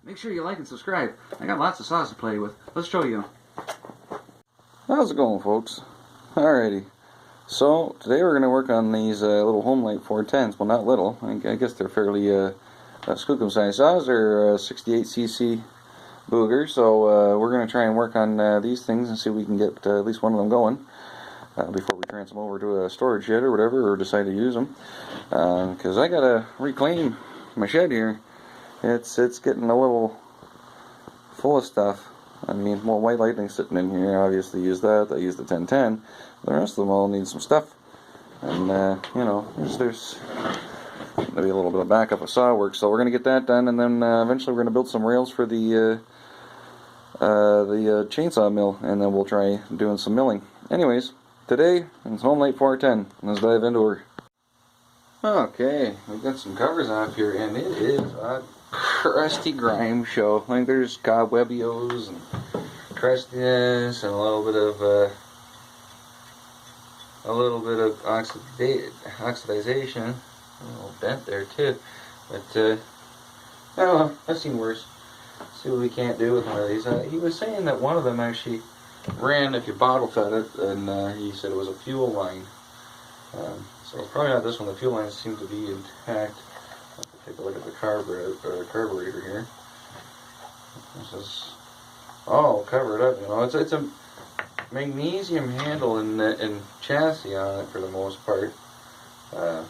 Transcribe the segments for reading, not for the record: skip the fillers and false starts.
Make sure you like and subscribe. I got lots of saws to play with. Let's show you. How's it going, folks? Alrighty. So, today we're going to work on these little Homelite 410s. Well, not little. I guess they're fairly skookum size saws. They're 68cc Booger. So, we're going to try and work on these things and see if we can get at least one of them going before we transfer them over to a storage shed or whatever, or decide to use them. Because I got to reclaim my shed here. It's getting a little full of stuff. I mean, well, White Lightning sitting in here, obviously use that. I use the 1010. The rest of them all need some stuff. And, you know, there's going to be a little bit of backup of saw work. So we're going to get that done, and then eventually we're going to build some rails for the chainsaw mill, and then we'll try doing some milling. Anyways, today, it's Homelite 410. Let's dive into her. Okay, we've got some covers off here, and it is a crusty grime show. Like, there's cobwebbios and crustiness and a little bit of oxidization, a little bent there too. But oh well, I've seen worse. See what we can't do with one of these. He was saying that one of them actually ran if you bottle fed it, and he said it was a fuel line. So probably not this one. The fuel lines seem to be intact. Let's take a look at the carburetor here. This is all covered up. You know, it's a magnesium handle and chassis on it for the most part. But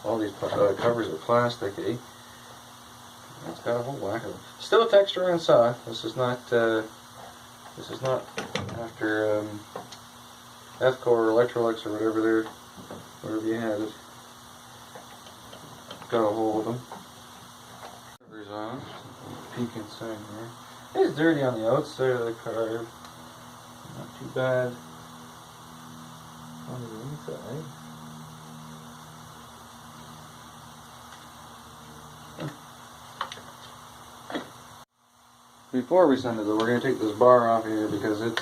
all these covers are plasticky. It's got a whole whack of them. Still a texture and saw. This is not after F-Co or Electrolux or whatever you had it. Got a hold of them. Covers on. Peek inside here. It's dirty on the outside of the car. Not too bad on the inside. Before we send it, though, we're going to take this bar off here because it's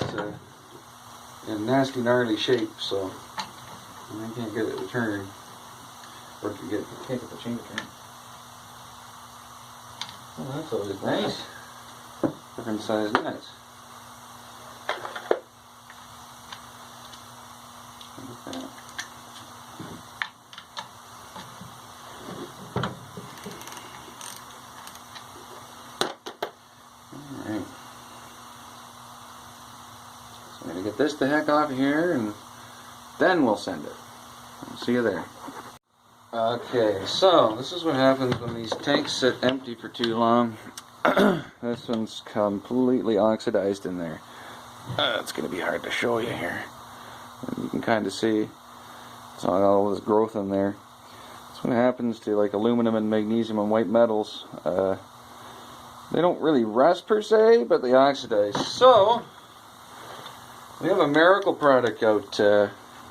in nasty, gnarly shape, so I can't get it to turn, or can't get the chain to turn. Well, that's always nice. Different size nuts. Look at that. Alright. So I'm going to get this the heck off of here, and then we'll send it. I'll see you there. Okay, so this is what happens when these tanks sit empty for too long. This one's completely oxidized in there. It's going to be hard to show you here. You can kind of see it's all this growth in there. That's what happens to like aluminum and magnesium and white metals. They don't really rust per se, but they oxidize. So we have a miracle product out,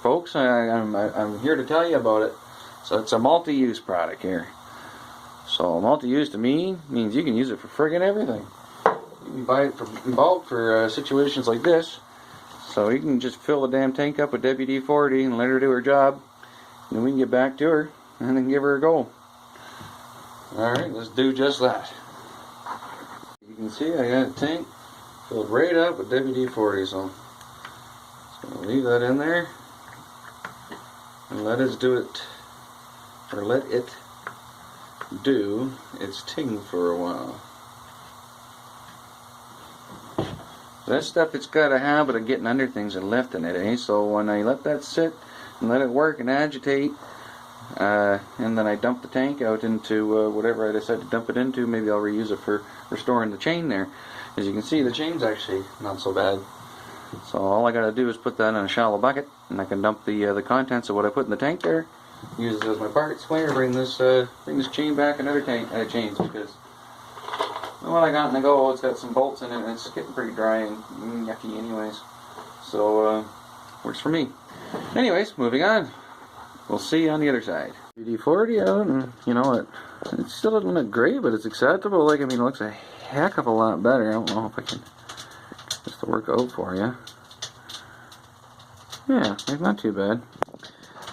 folks. I'm here to tell you about it. So it's a multi-use product here. So multi-use to me means you can use it for friggin' everything. You can buy it in bulk for situations like this. So you can just fill the damn tank up with WD-40 and let her do her job. And then we can get back to her and then give her a go. Alright, let's do just that. You can see I got a tank filled right up with WD-40, so just going to leave that in there and let us do it, or let it do its thing for a while. That stuff, it's got a habit of getting under things and lifting it, eh? So when I let that sit and let it work and agitate, and then I dump the tank out into whatever I decide to dump it into, maybe I'll reuse it for restoring the chain there. As you can see, the chain's actually not so bad. So all I gotta do is put that in a shallow bucket, and I can dump the contents of what I put in the tank there, use it as my parts cleaner, bring this chain back another chains, because what I got in the go, it's got some bolts in it and it's getting pretty dry and yucky anyways. So works for me. Anyways, moving on. We'll see you on the other side. WD-40 out, and you know what? It still doesn't look great, but it's acceptable. Like, I mean, it looks a heck of a lot better. I don't know if I can get this to work out for you. Yeah, it's not too bad.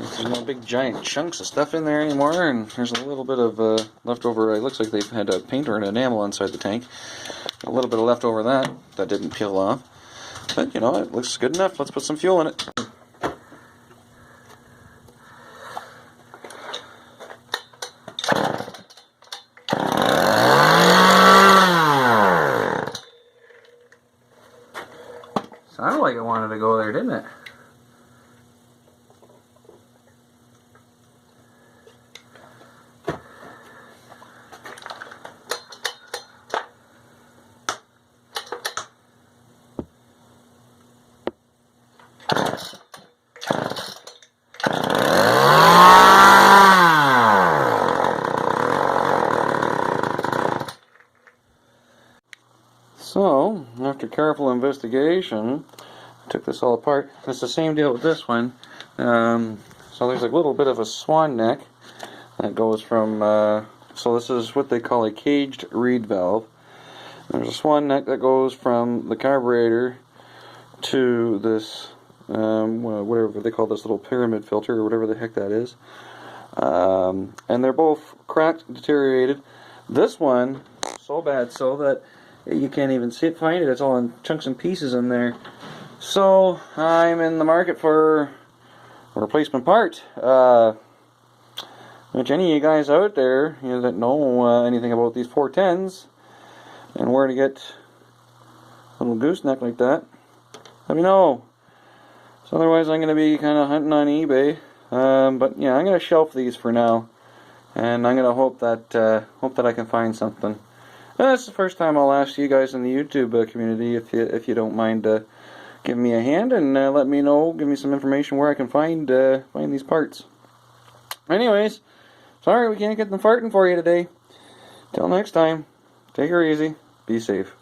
There's no big giant chunks of stuff in there anymore, and there's a little bit of leftover. It looks like they've had a paint or an enamel inside the tank. A little bit of leftover that didn't peel off. But, you know, it looks good enough. Let's put some fuel in it. Sounded like it wanted to go there, didn't it? So, after careful investigation, I took this all apart. It's the same deal with this one. So there's a little bit of a swan neck that goes from, so this is what they call a caged reed valve. There's a swan neck that goes from the carburetor to this, whatever they call this little pyramid filter, or whatever the heck that is. And they're both cracked, deteriorated. This one, so bad so that you can't even find it. It's all in chunks and pieces in there. So I'm in the market for a replacement part. Which any of you guys out there, you know, that know anything about these 410s and where to get a little gooseneck like that, let me know. So otherwise, I'm going to be kind of hunting on eBay. But yeah, I'm going to shelf these for now, and I'm going to hope that I can find something. That's the first time I'll ask you guys in the YouTube community if you don't mind giving me a hand and let me know, give me some information where I can find these parts. Anyways, sorry we can't get them farting for you today. Till next time, take her easy, be safe.